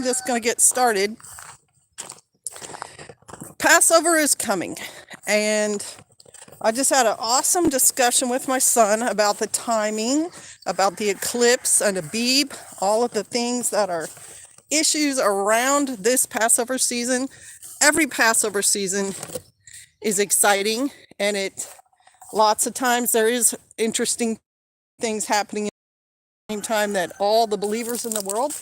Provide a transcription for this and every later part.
just going to get started. Passover is coming, and I just had an awesome discussion with my son about the timing, about the eclipse and Abib, all of the things that are issues around this Passover season. Every Passover season is exciting, and lots of times there is interesting things happening at the same time that all the believers in the world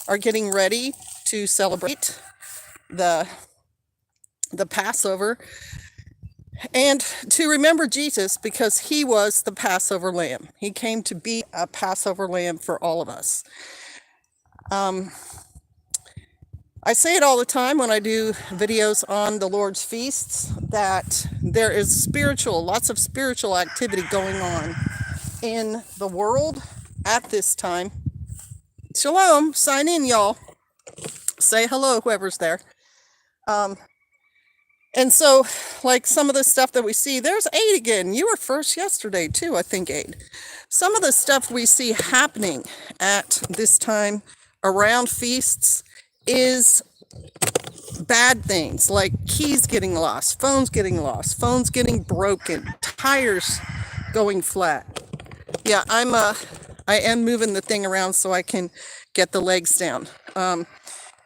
are getting ready to celebrate the Passover and to remember Jesus, because he was the Passover lamb. He came to be a Passover lamb for all of us. I say it all the time when I do videos on the Lord's feasts, that there is lots of spiritual activity going on in the world at this time. Shalom, sign in, y'all. Say hello, whoever's there. And so, like some of the stuff that we see, there's Aid again. You were first yesterday too, I think, Aid. Some of the stuff we see happening at this time around feasts is bad things, like keys getting lost, phones getting broken, tires going flat. Yeah, I am moving the thing around so I can get the legs down.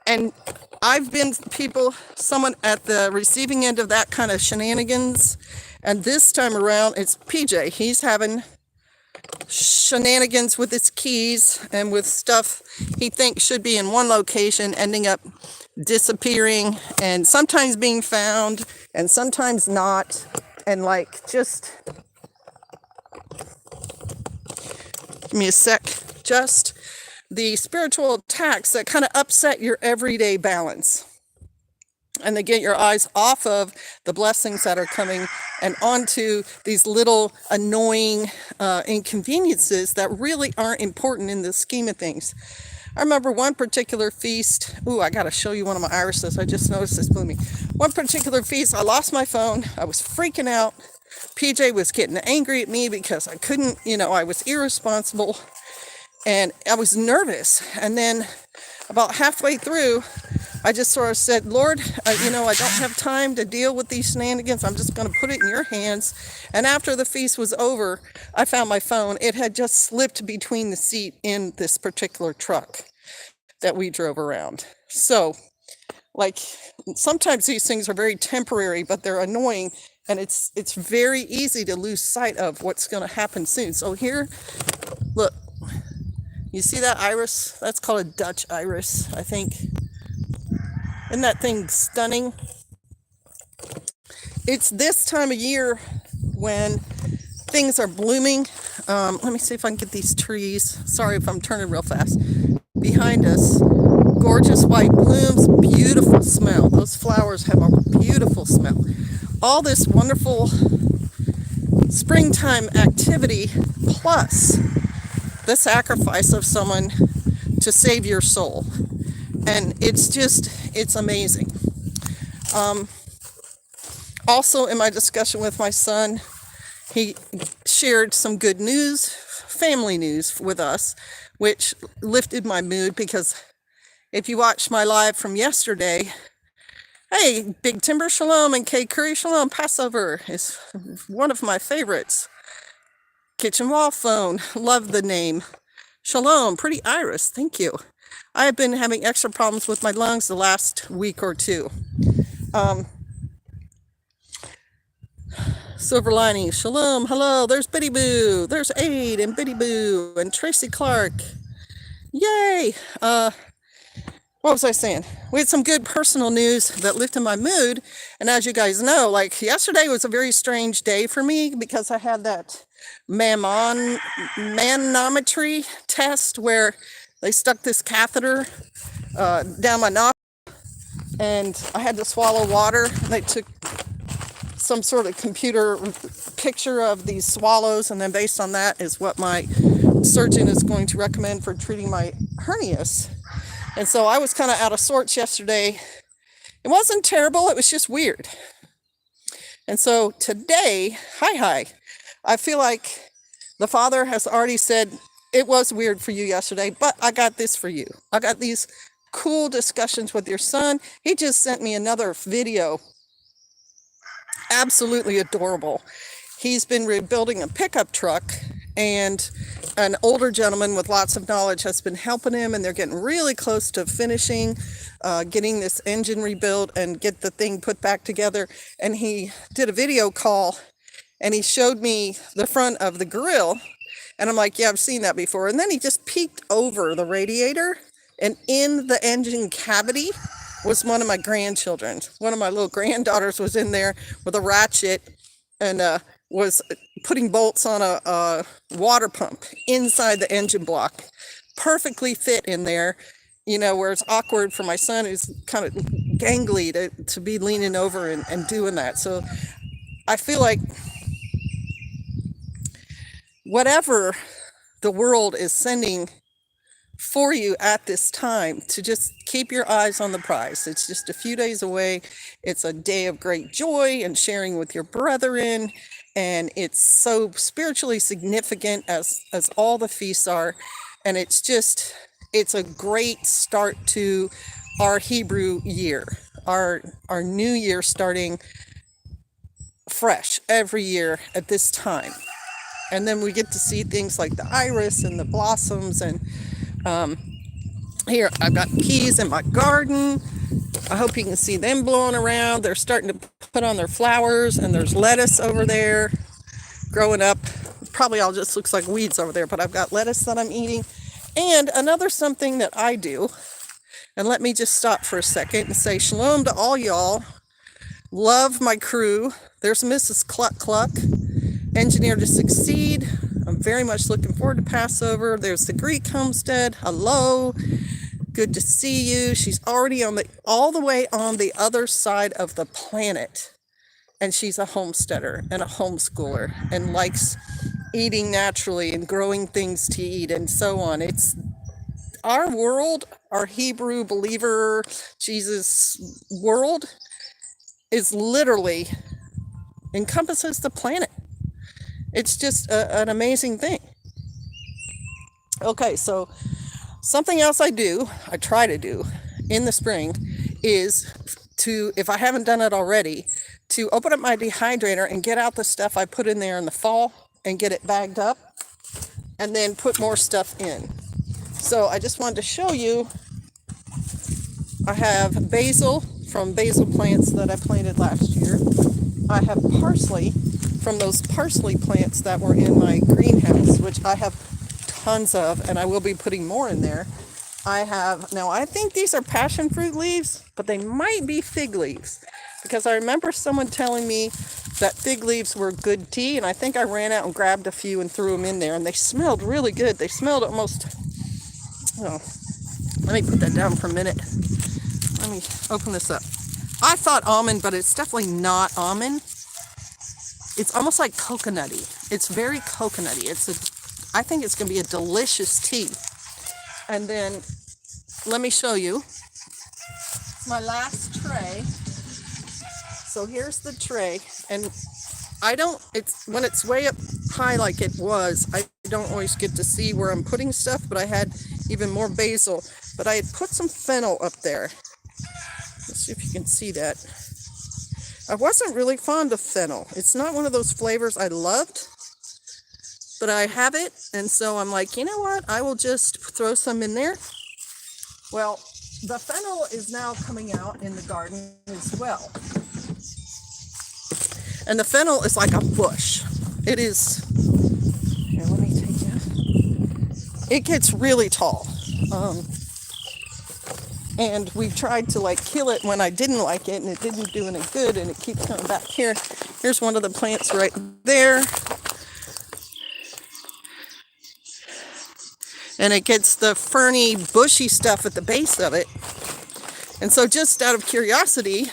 And I've been someone at the receiving end of that kind of shenanigans. And this time around, it's PJ. He's having shenanigans with his keys and with stuff he thinks should be in one location, ending up disappearing and sometimes being found and sometimes not. And just give me a sec. Just the spiritual attacks that kind of upset your everyday balance, and they get your eyes off of the blessings that are coming and onto these little annoying inconveniences that really aren't important in the scheme of things. I remember one particular feast. I got to show you one of my irises. I just noticed this blew me. One particular feast, I lost my phone. I was freaking out. PJ was getting angry at me because I couldn't, I was irresponsible. And I was nervous. And then about halfway through, I just sort of said, Lord, I don't have time to deal with these shenanigans. I'm just going to put it in your hands. And after the feast was over, I found my phone. It had just slipped between the seat in this particular truck that we drove around. So, sometimes these things are very temporary, but they're annoying. And it's very easy to lose sight of what's going to happen soon. So here, look. You see that iris? That's called a Dutch iris, I think. Isn't that thing stunning? It's this time of year when things are blooming. Let me see if I can get these trees. Sorry if I'm turning real fast. Behind us, gorgeous white blooms, beautiful smell. Those flowers have a beautiful smell. All this wonderful springtime activity, plus the sacrifice of someone to save your soul. And it's amazing. Also, in my discussion with my son, he shared some good news, family news with us, which lifted my mood, because if you watch my live from yesterday, hey, Big Timber Shalom and K Curry Shalom, Passover is one of my favorites. Kitchen Wall Phone, love the name. Shalom, pretty iris, thank you. I have been having extra problems with my lungs the last week or two. Silver Lining, Shalom, hello, there's Biddy Boo, there's Aid and Biddy Boo and Tracy Clark. Yay! What was I saying? We had some good personal news that lifted my mood, and as you guys know, yesterday was a very strange day for me because I had that manometry test where they stuck this catheter down my nostril, and I had to swallow water. They took some sort of computer picture of these swallows, and then based on that is what my surgeon is going to recommend for treating my hernias. And so I was kind of out of sorts yesterday. It wasn't terrible, it was just weird. And so today, I feel like the Father has already said, it was weird for you yesterday, but I got this for you. I got these cool discussions with your son. He just sent me another video. Absolutely adorable. He's been rebuilding a pickup truck, and an older gentleman with lots of knowledge has been helping him, and they're getting really close to finishing getting this engine rebuilt and get the thing put back together. And he did a video call, and he showed me the front of the grill, and I'm like, yeah, I've seen that before. And then he just peeked over the radiator, and in the engine cavity was one of my grandchildren. One of my little granddaughters was in there with a ratchet and was putting bolts on a water pump inside the engine block. Perfectly fit in there, you know, where it's awkward for my son, who's kind of gangly, to be leaning over and doing that. So I feel like whatever the world is sending for you at this time, to just keep your eyes on the prize. It's just a few days away. It's a day of great joy and sharing with your brethren, and it's so spiritually significant as all the feasts are. And it's a great start to our Hebrew year, our new year, starting fresh every year at this time. And then we get to see things like the iris and the blossoms. And here I've got peas in my garden. I hope you can see them blowing around. They're starting to put on their flowers, and there's lettuce over there growing up. Probably all just looks like weeds over there, but I've got lettuce that I'm eating. And another something that I do, and let me just stop for a second and say shalom to all y'all. Love my crew. There's Mrs. Cluck Cluck, Engineer to Succeed. I'm very much looking forward to Passover. There's the Greek homestead. Hello. Good to see you. She's already all the way on the other side of the planet. And she's a homesteader and a homeschooler and likes eating naturally and growing things to eat and so on. It's our world, our Hebrew believer Jesus world, is literally encompasses the planet. It's just an amazing thing. Okay, so something else I try to do in the spring is to, if I haven't done it already, to open up my dehydrator and get out the stuff I put in there in the fall and get it bagged up and then put more stuff in. So I just wanted to show you, I have basil from basil plants that I planted last year. I have parsley from those parsley plants that were in my greenhouse, which I have tons of, and I will be putting more in there. Now I think these are passion fruit leaves, but they might be fig leaves, because I remember someone telling me that fig leaves were good tea, and I think I ran out and grabbed a few and threw them in there, and they smelled really good. They smelled almost, let me put that down for a minute. Let me open this up. I thought almond, but it's definitely not almond. It's almost like coconutty. It's very coconutty. I think it's going to be a delicious tea. And then let me show you my last tray. So here's the tray, and when it's way up high like it was, I don't always get to see where I'm putting stuff, but I had even more basil. But I had put some fennel up there. Let's see if you can see that. I wasn't really fond of fennel. It's not one of those flavors I loved, but I have it, and so I'm like, you know what? I will just throw some in there. Well, the fennel is now coming out in the garden as well. And the fennel is like a bush. It is, here, let me take it. It gets really tall. And we've tried to kill it when I didn't like it, and it didn't do any good, and it keeps coming back here. Here's one of the plants right there. And it gets the ferny, bushy stuff at the base of it. And so just out of curiosity,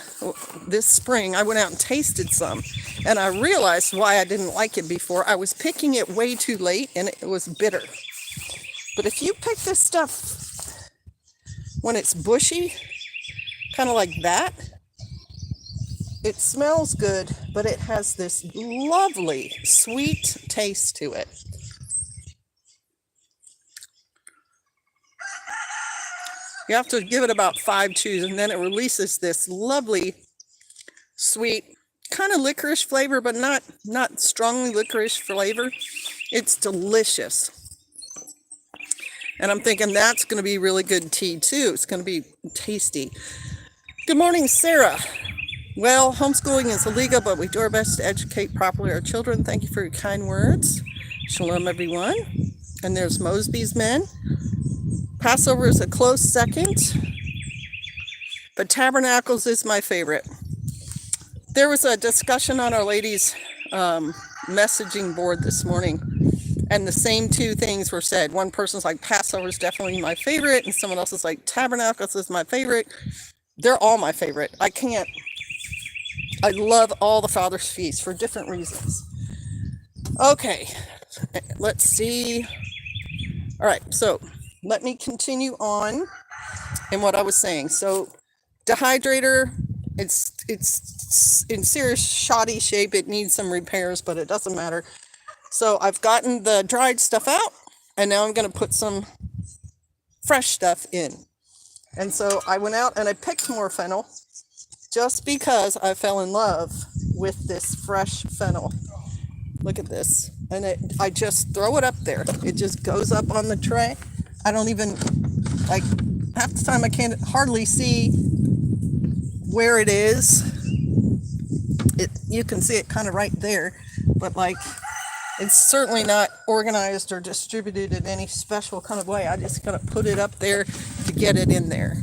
this spring, I went out and tasted some. And I realized why I didn't like it before. I was picking it way too late, and it was bitter. But if you pick this stuff when it's bushy, kind of like that, it smells good, but it has this lovely, sweet taste to it. You have to give it about 5 chews, and then it releases this lovely, sweet, kind of licorice flavor, but not strongly licorice flavor. It's delicious. And I'm thinking that's going to be really good tea too. It's going to be tasty. Good morning, Sarah. Well, homeschooling is illegal, but we do our best to educate properly our children. Thank you for your kind words. Shalom, everyone. And there's Mosby's Men. Passover is a close second, but Tabernacles is my favorite. There was a discussion on Our Lady's messaging board this morning, and the same two things were said. One person's like, Passover is definitely my favorite, and someone else is like, Tabernacles is my favorite. They're all my favorite. I love all the Father's feasts for different reasons. Okay, let's see. All right, so let me continue on in what I was saying. So, dehydrator, it's in serious shoddy shape. It needs some repairs, but it doesn't matter. So I've gotten the dried stuff out, and now I'm going to put some fresh stuff in. And so I went out and I picked more fennel just because I fell in love with this fresh fennel. Look at this. And I just throw it up there. It just goes up on the tray. I don't even, like, half the time I can't hardly see where it is. You can see it kind of right there, but like, it's certainly not organized or distributed in any special kind of way. I just gotta put it up there to get it in there.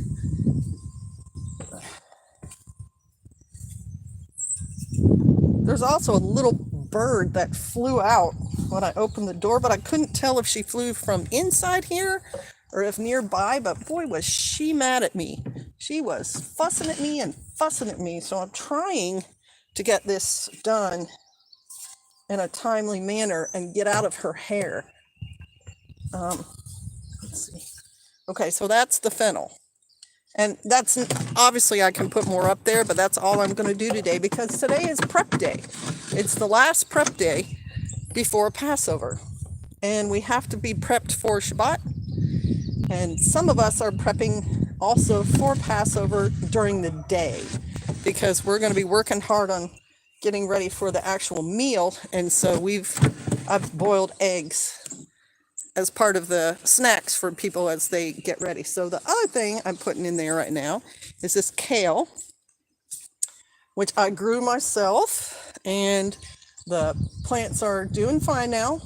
There's also a little bird that flew out when I opened the door, but I couldn't tell if she flew from inside here or if nearby, but boy, was she mad at me. She was fussing at me and fussing at me, so I'm trying to get this done in a timely manner and get out of her hair. Let's see. Okay, so that's the fennel. And that's, obviously I can put more up there, but that's all I'm going to do today because today is prep day. It's the last prep day before Passover. And we have to be prepped for Shabbat. And some of us are prepping also for Passover during the day because we're going to be working hard on getting ready for the actual meal. And so I've boiled eggs as part of the snacks for people as they get ready. So the other thing I'm putting in there right now is this kale, which I grew myself, and the plants are doing fine now.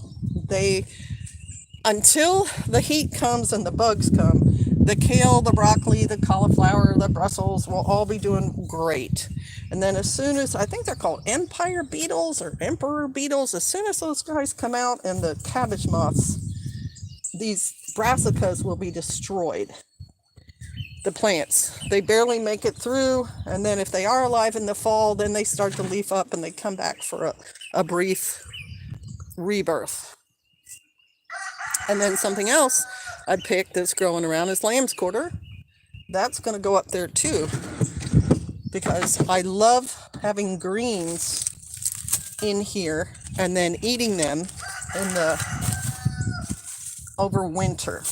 Until the heat comes and the bugs come, the kale, the broccoli, the cauliflower, the Brussels will all be doing great. And then as soon as, I think they're called empire beetles or emperor beetles, as soon as those guys come out and the cabbage moths, these brassicas will be destroyed. The plants, they barely make it through, and then if they are alive in the fall, then they start to leaf up and they come back for a brief rebirth. And then something else I picked that's growing around is lamb's quarter. That's going to go up there too, because I love having greens in here and then eating them over winter.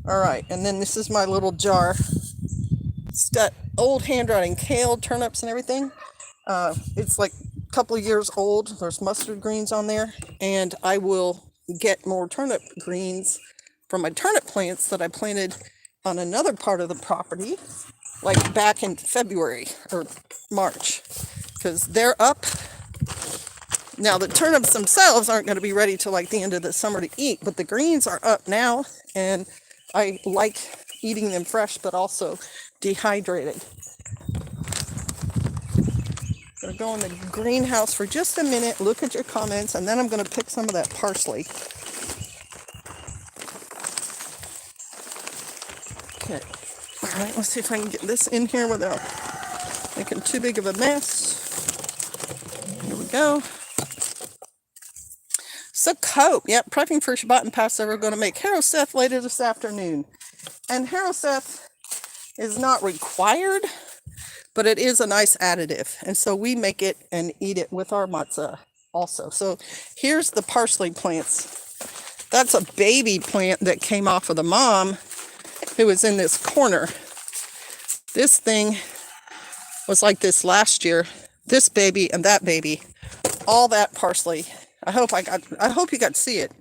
All right, and then this is my little jar. It's got old handwriting, kale, turnips, and everything. It's like a couple of years old. There's mustard greens on there, and I will get more turnip greens from my turnip plants that I planted on another part of the property, like back in February or March, because they're up. Now, the turnips themselves aren't going to be ready till like the end of the summer to eat, but the greens are up now, and I like eating them fresh, but also dehydrated. I'm going to go in the greenhouse for just a minute, look at your comments, and then I'm going to pick some of that parsley. Okay. All right, let's see if I can get this in here without making too big of a mess. Here we go. Sukkot, yep, prepping for Shabbat and Passover. We're going to make haroseth later this afternoon. And haroseth is not required, but it is a nice additive. And so we make it and eat it with our matzah also. So here's the parsley plants. That's a baby plant that came off of the mom. who was in this corner. This thing was like this last year. This baby and that baby, all that parsley. I hope you got to see it.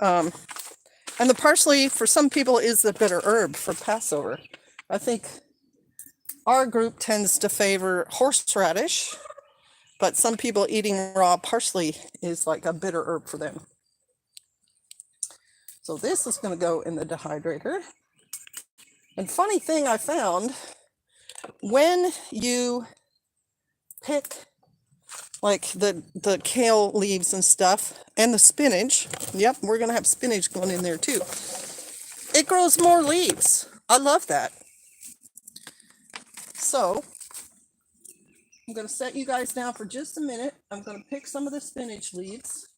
And the parsley for some people is the bitter herb for Passover. I think our group tends to favor horseradish, but some people eating raw parsley is like a bitter herb for them. So this is going to go in the dehydrator. And funny thing I found, when you pick like the kale leaves and stuff and the spinach, yep, we're going to have spinach going in there too. It grows more leaves. I love that. So I'm going to set you guys down for just a minute. I'm going to pick some of the spinach leaves.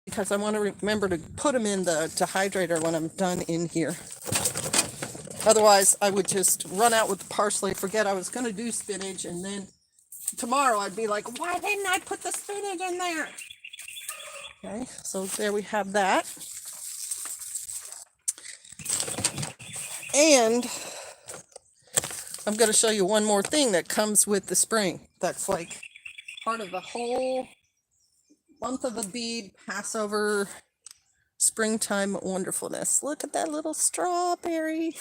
Because I want to remember to put them in the dehydrator when I'm done in here. Otherwise, I would just run out with the parsley, forget I was going to do spinach, and then tomorrow I'd be like, why didn't I put the spinach in there? Okay, so there we have that. And I'm going to show you one more thing that comes with the spring. That's like part of the whole month of Abib, Passover, springtime wonderfulness. Look at that little strawberry.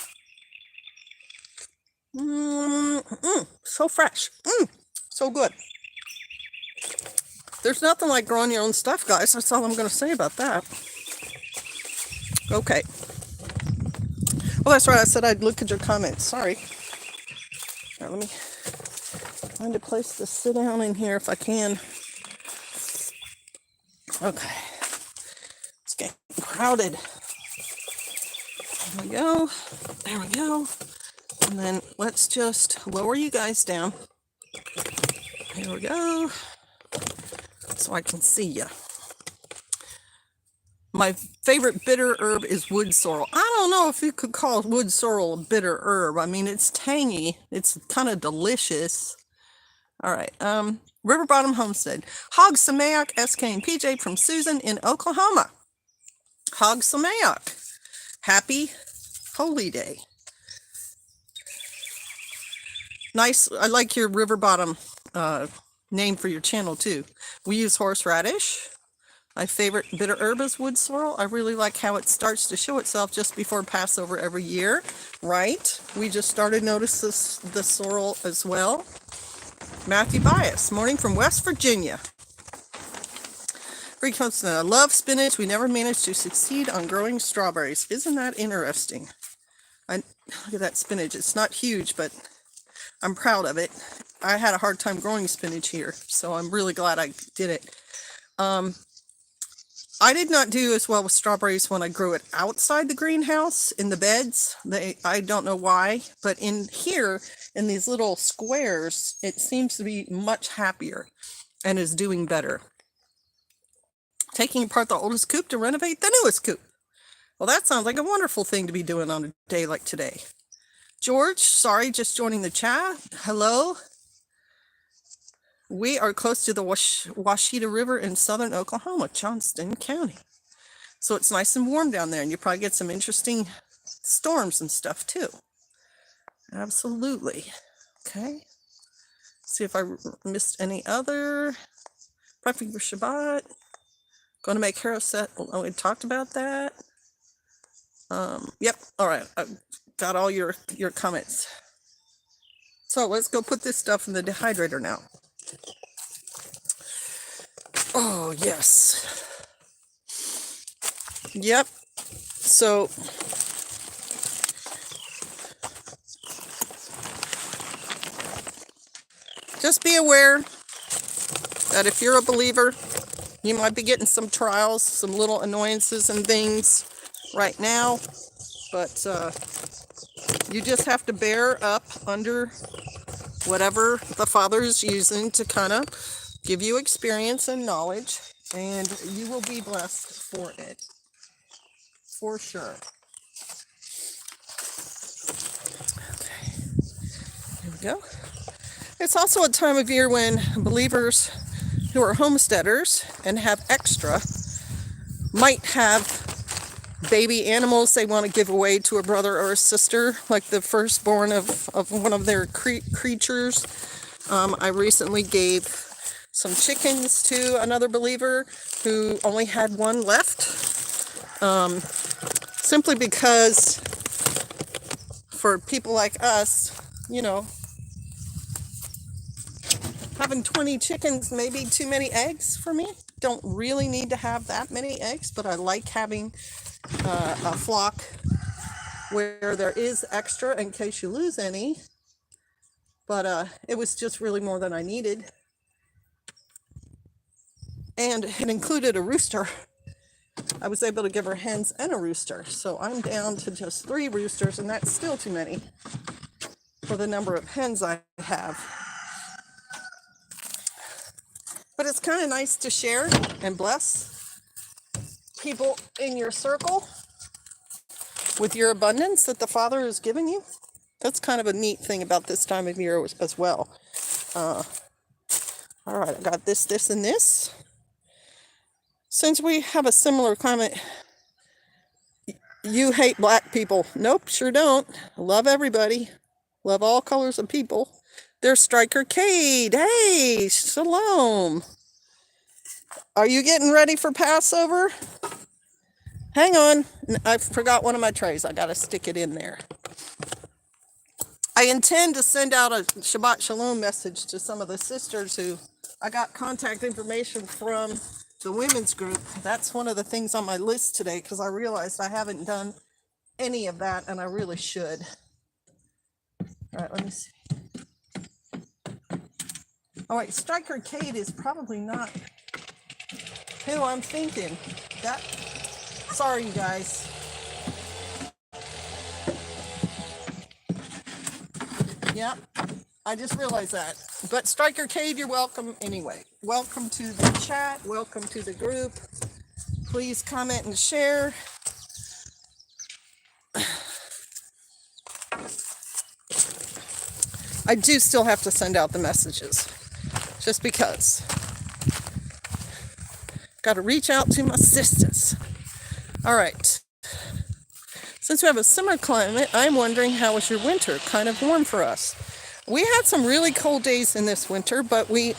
So fresh. So good. There's nothing like growing your own stuff, guys. That's all I'm going to say about that. Okay. Well, that's right. I said I'd look at your comments. Sorry. All right, let me find a place to sit down in here if I can. Okay. It's getting crowded. There we go. There we go. And then let's just lower you guys down. Here we go. So I can see you. My favorite bitter herb is wood sorrel. I don't know if you could call wood sorrel a bitter herb. I mean, it's tangy. It's kind of delicious. All right. River Bottom Homestead. Hog Sameach, SK and PJ from Susan in Oklahoma. Hog Sameach. Happy Holy Day. Nice. I like your River Bottom name for your channel too. We use horseradish. My favorite bitter herb is wood sorrel. I really like how it starts to show itself just before Passover every year, right? We just started noticing the sorrel as well. Matthew Bias, morning from West Virginia. Free Constant, I love spinach. We never managed to succeed on growing strawberries. Isn't that interesting? Look at that spinach. It's not huge, but I'm proud of it. I had a hard time growing spinach here, so I'm really glad I did it. I did not do as well with strawberries when I grew it outside the greenhouse in the beds. I don't know why, but in here, in these little squares, it seems to be much happier and is doing better. Taking apart the oldest coop to renovate the newest coop. Well, that sounds like a wonderful thing to be doing on a day like today. George, sorry, just joining the chat. Hello. We are close to the Washita River in southern Oklahoma, Johnston County. So it's nice and warm down there, and you probably get some interesting storms and stuff too. Absolutely. Okay. See if I missed any other. Prepping for Shabbat. Going to make Haroset. Oh, we talked about that. Yep. All right. I've got all your comments. So let's go put this stuff in the dehydrator now. Oh, yes. Yep. So just be aware that if you're a believer, you might be getting some trials, some little annoyances and things right now, but you just have to bear up under whatever the Father is using to kind of give you experience and knowledge, and you will be blessed for it, for sure. Okay, here we go. It's also a time of year when believers who are homesteaders and have extra might have baby animals they want to give away to a brother or a sister, like the firstborn of one of their creatures. I recently gave some chickens to another believer who only had one left, simply because for people like us, you know, having 20 chickens may be too many eggs for me. Don't really need to have that many eggs, but I like having a flock where there is extra in case you lose any. But it was just really more than I needed. And it included a rooster. I was able to give her hens and a rooster. So I'm down to just 3 roosters, and that's still too many for the number of hens I have. But it's kind of nice to share and bless people in your circle with your abundance that the Father has given you. That's kind of a neat thing about this time of year as well. All right, I got this, and this. Since we have a similar comment, you hate black people. Nope, sure don't. Love everybody. Love all colors of people. There's Striker Cade. Hey, shalom. Are you getting ready for Passover? Hang on. I forgot one of my trays. I got to stick it in there. I intend to send out a Shabbat Shalom message to some of the sisters who I got contact information from the women's group. That's one of the things on my list today because I realized I haven't done any of that and I really should. All right, let me see. Oh wait, Striker Cade is probably not who I'm thinking. Sorry, you guys. Yep, I just realized that. But Striker Cade, you're welcome anyway. Welcome to the chat. Welcome to the group. Please comment and share. I do still have to send out the messages, just because. Got to reach out to my sisters. All right. Since we have a summer climate, I'm wondering, how was your winter? Kind of warm for us. We had some really cold days in this winter, but we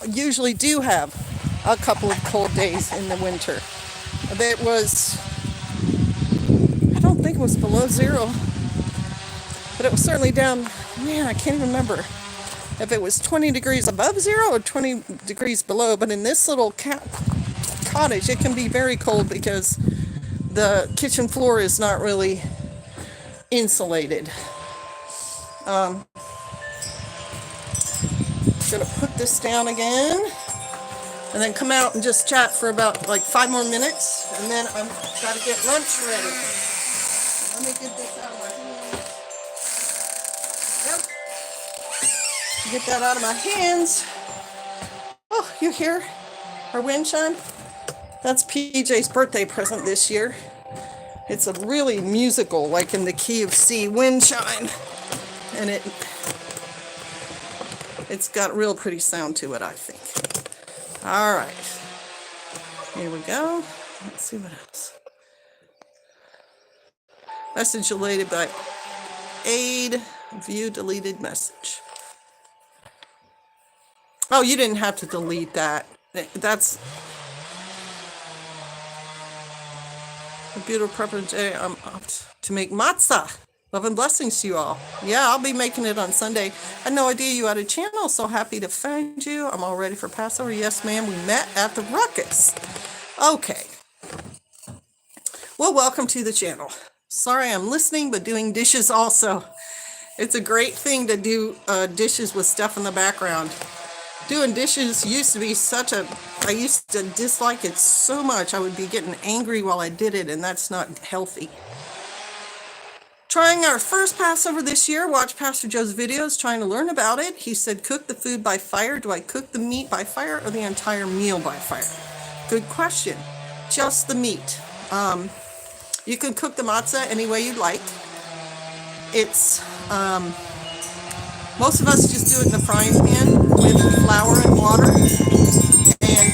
usually do have a couple of cold days in the winter. It was, I don't think it was below 0, but it was certainly down, man, I can't even remember if it was 20 degrees above 0 or 20 degrees below. But in this little cottage, it can be very cold because the kitchen floor is not really insulated. Gonna put this down again and then come out and just chat for about like 5 more minutes, and then I'm gotta get lunch ready. Let me get this out of my hands. Yep. Get that out of my hands. Oh, you hear our wind chime? That's PJ's birthday present this year. It's a really musical, like in the key of C, wind chime. And it's got real pretty sound to it, I think. All right. Here we go. Let's see what else. Message deleted by Aid. View deleted message. Oh, you didn't have to delete that. That's a beautiful preference. I'm up to make matzah. Love and blessings to you all. Yeah, I'll be making it on Sunday. I had no idea you had a channel. So happy to find you. I'm all ready for Passover. Yes, ma'am. We met at the Ruckus. Okay. Well, welcome to the channel. Sorry, I'm listening, but doing dishes also. It's a great thing to do dishes with stuff in the background. Doing dishes used to be I used to dislike it so much. I would be getting angry while I did it, and that's not healthy. Trying our first Passover this year. Watch Pastor Joe's videos, trying to learn about it. He said, cook the food by fire. Do I cook the meat by fire or the entire meal by fire? Good question. Just the meat. You can cook the matzah any way you'd like. It's, most of us just do it in the frying pan with flour and water. And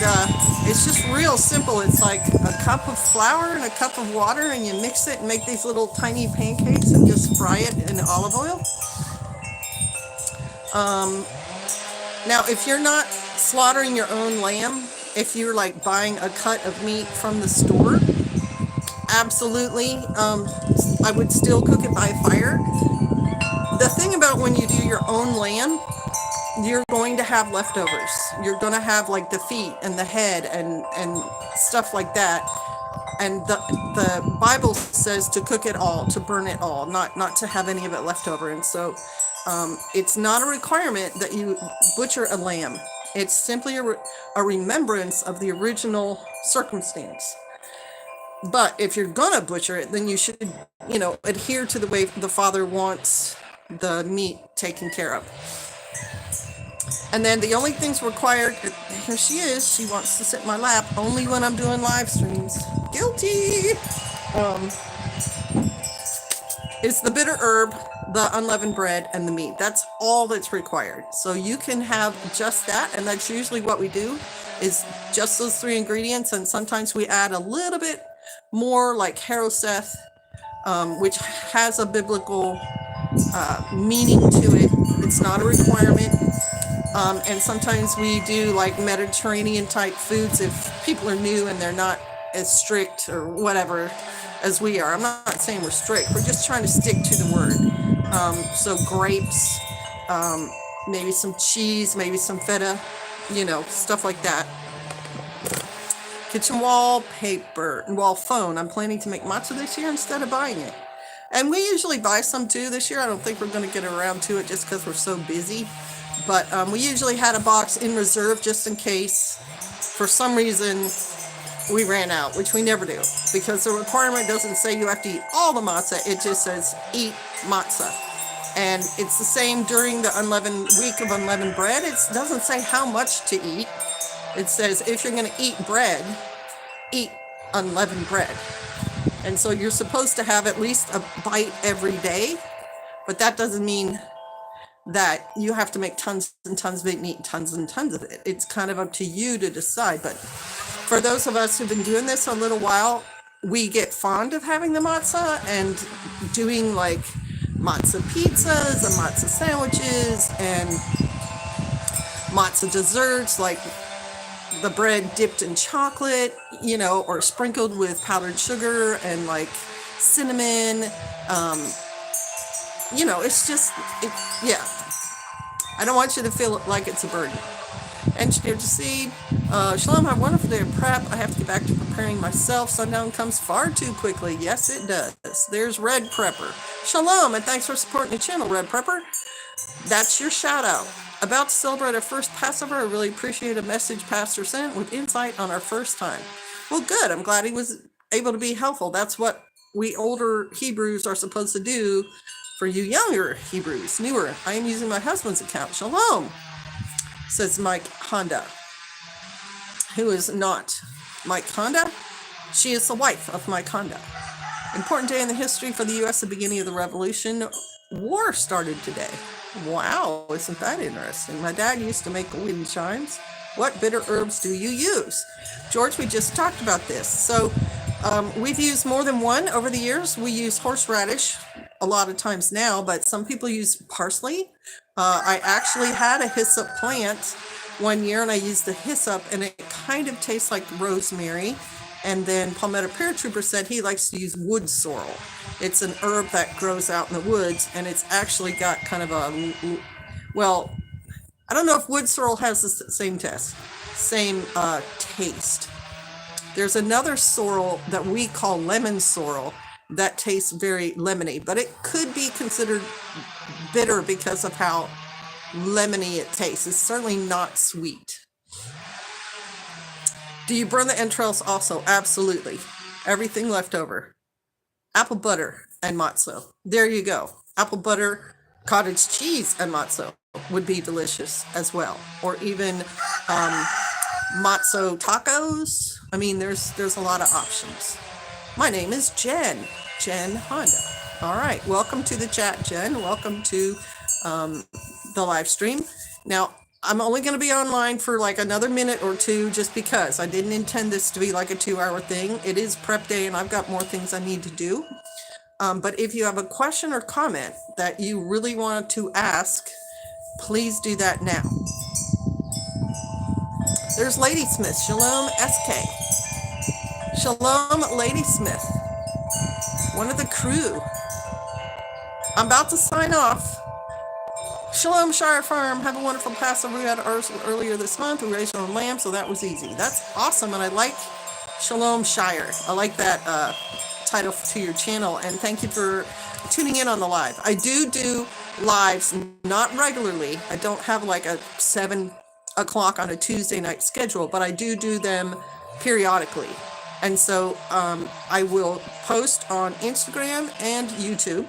it's just real simple. It's like a cup of flour and a cup of water, and you mix it and make these little tiny pancakes and just fry it in olive oil. Now, if you're not slaughtering your own lamb, if you're like buying a cut of meat from the store, absolutely, I would still cook it by fire. The thing about when you do your own lamb, you're going to have leftovers. You're going to have like the feet and the head and stuff like that. And the Bible says to cook it all, to burn it all, not to have any of it left over. And so it's not a requirement that you butcher a lamb. It's simply a remembrance of the original circumstance. But if you're gonna butcher it, then you should, adhere to the way the Father wants the meat taken care of. And then the only things required, here she is, she wants to sit in my lap only when I'm doing live streams. Guilty! It's the bitter herb, the unleavened bread, and the meat. That's all that's required. So you can have just that, and that's usually what we do, is just those three ingredients, and sometimes we add a little bit more, like Haroseth, which has a biblical meaning to it. It's not a requirement. And sometimes we do like Mediterranean type foods if people are new and they're not as strict or whatever as we are. I'm not saying we're strict. We're just trying to stick to the word. So grapes, maybe some cheese, maybe some feta, stuff like that. Kitchen wallpaper, wall phone. I'm planning to make matzah this year instead of buying it. And we usually buy some too this year. I don't think we're going to get around to it just because we're so busy. But we usually had a box in reserve just in case for some reason we ran out, which we never do, because the requirement doesn't say you have to eat all the matzah. It just says eat matzah. And it's the same during the unleavened week of unleavened bread. It doesn't say how much to eat. It says if you're going to eat bread, eat unleavened bread. And so you're supposed to have at least a bite every day, but that doesn't mean that you have to make tons and tons of it and eat tons and tons of it. It's kind of up to you to decide. But for those of us who've been doing this a little while, we get fond of having the matzah and doing like matzah pizzas and matzah sandwiches and matzah desserts, like the bread dipped in chocolate, or sprinkled with powdered sugar and like cinnamon. It's just, yeah. I don't want you to feel like it's a burden. Engineer to seed. Shalom, have a wonderful day of prep. I have to get back to preparing myself. Sundown comes far too quickly. Yes, it does. There's Red Prepper. Shalom, and thanks for supporting the channel, Red Prepper. That's your shout out. About to celebrate our first Passover. I really appreciate a message Pastor sent with insight on our first time. Well, good. I'm glad he was able to be helpful. That's what we older Hebrews are supposed to do. For you younger Hebrews, newer, I am using my husband's account. Shalom, says Mike Honda, who is not Mike Honda. She is the wife of Mike Honda. Important day in the history for the U.S., the beginning of the revolution. War started today. Wow, isn't that interesting? My dad used to make wind chimes. What bitter herbs do you use? George, we just talked about this. So we've used more than one over the years. We use horseradish a lot of times now, but some people use parsley. I actually had a hyssop plant one year, and I used the hyssop, and it kind of tastes like rosemary. And then Palmetto Paratrooper said he likes to use wood sorrel. It's an herb that grows out in the woods, and it's actually got kind of I don't know if wood sorrel has the same taste. There's another sorrel that we call lemon sorrel that tastes very lemony, but it could be considered bitter because of how lemony it tastes. It's certainly not sweet. Do you burn the entrails also? Absolutely. Everything left over. Apple butter and matzo. There you go. Apple butter, cottage cheese, and matzo would be delicious as well. Or even matzo tacos. I mean, there's a lot of options. My name is Jen Honda. All right. Welcome to the chat, Jen. Welcome to the live stream. Now, I'm only going to be online for like another minute or two just because I didn't intend this to be like a 2-hour thing. It is prep day and I've got more things I need to do. But if you have a question or comment that you really want to ask, please do that now. There's Ladysmith. Shalom SK. Shalom Ladysmith. One of the crew. I'm about to sign off. Shalom Shire Farm. Have a wonderful Passover. We had ours earlier this month. We raised our own lamb, so that was easy. That's awesome, and I like Shalom Shire. I like that title to your channel, and thank you for tuning in on the live. I do lives, not regularly. I don't have like a 7 o'clock on a Tuesday night schedule, but I do them periodically. And so I will post on Instagram and YouTube,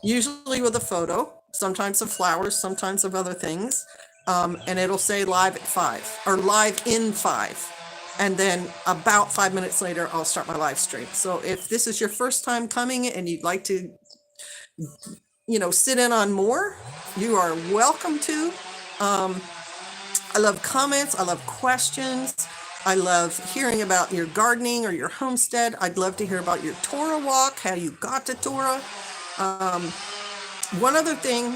usually with a photo, sometimes of flowers, sometimes of other things. And it'll say live at 5 or live in 5. And then about 5 minutes later, I'll start my live stream. So if this is your first time coming and you'd like to, sit in on more, you are welcome to. I love comments. I love questions. I love hearing about your gardening or your homestead. I'd love to hear about your Torah walk, how you got to Torah. One other thing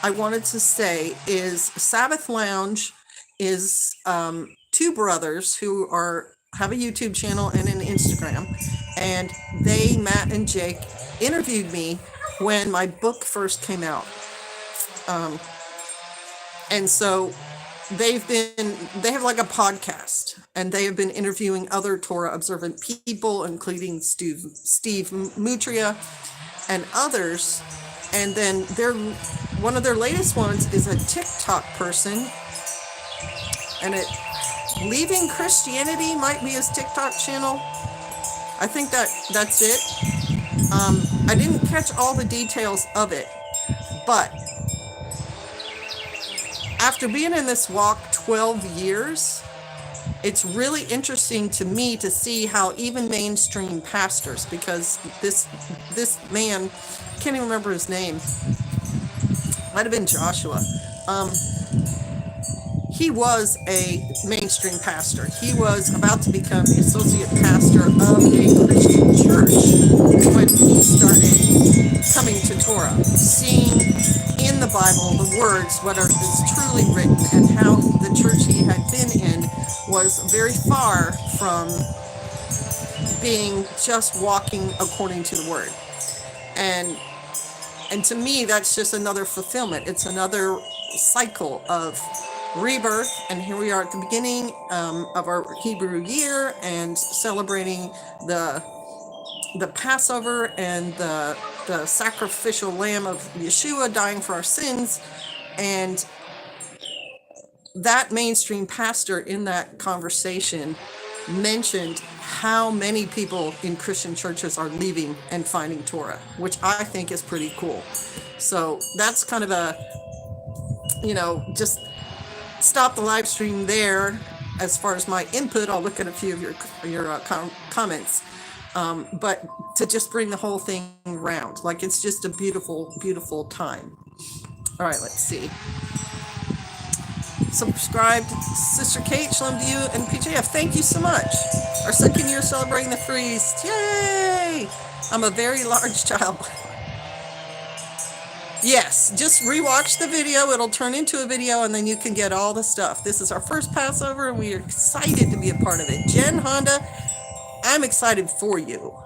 I wanted to say is Sabbath Lounge is 2 brothers who have a YouTube channel and an Instagram. And Matt and Jake, interviewed me when my book first came out. And so they have like a podcast, and they have been interviewing other Torah observant people, including Steve Mutria and others. And then one of their latest ones is a TikTok person, and Leaving Christianity might be his TikTok channel. I think that's it. I didn't catch all the details of it, but after being in this walk 12 years, it's really interesting to me to see how even mainstream pastors, because this man, can't even remember his name, might have been Joshua. He was a mainstream pastor. He was about to become the associate pastor of a Christian church when he started coming to Torah, seeing in the Bible the words, what is truly written, and how the church he had been in was very far from being just walking according to the word. And to me, that's just another fulfillment. It's another cycle of rebirth, and here we are at the beginning of our Hebrew year and celebrating the Passover and the sacrificial lamb of Yeshua dying for our sins. And that mainstream pastor in that conversation mentioned how many people in Christian churches are leaving and finding Torah, which I think is pretty cool. So that's kind of a, just stop the live stream there. As far as my input, I'll look at a few of your comments. But to just bring the whole thing around, like it's just a beautiful, beautiful time. All right, let's see. Subscribed, Sister Kate, shalom to you, and PJF, thank you so much. Our second year celebrating the feast, yay! I'm a very large child. Yes, just rewatch the video. It'll turn into a video, and then you can get all the stuff. This is our first Passover, and we are excited to be a part of it. Jen Honda, I'm excited for you.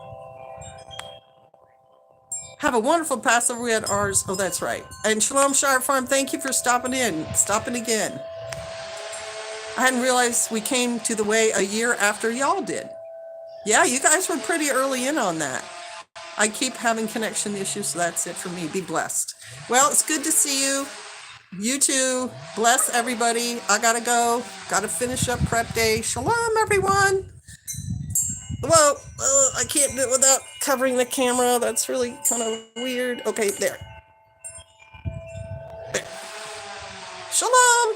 Have a wonderful Passover. We had ours. Oh, that's right. And Shalom Shire Farm, thank you for stopping again. I hadn't realized we came to the way a year after y'all did. Yeah, you guys were pretty early in on that. I keep having connection issues, so that's it for me. Be blessed. Well, it's good to see you. You too. Bless everybody. I gotta go. Gotta finish up prep day. Shalom, everyone. Well, I can't do it without covering the camera. That's really kind of weird. Okay, there. Shalom.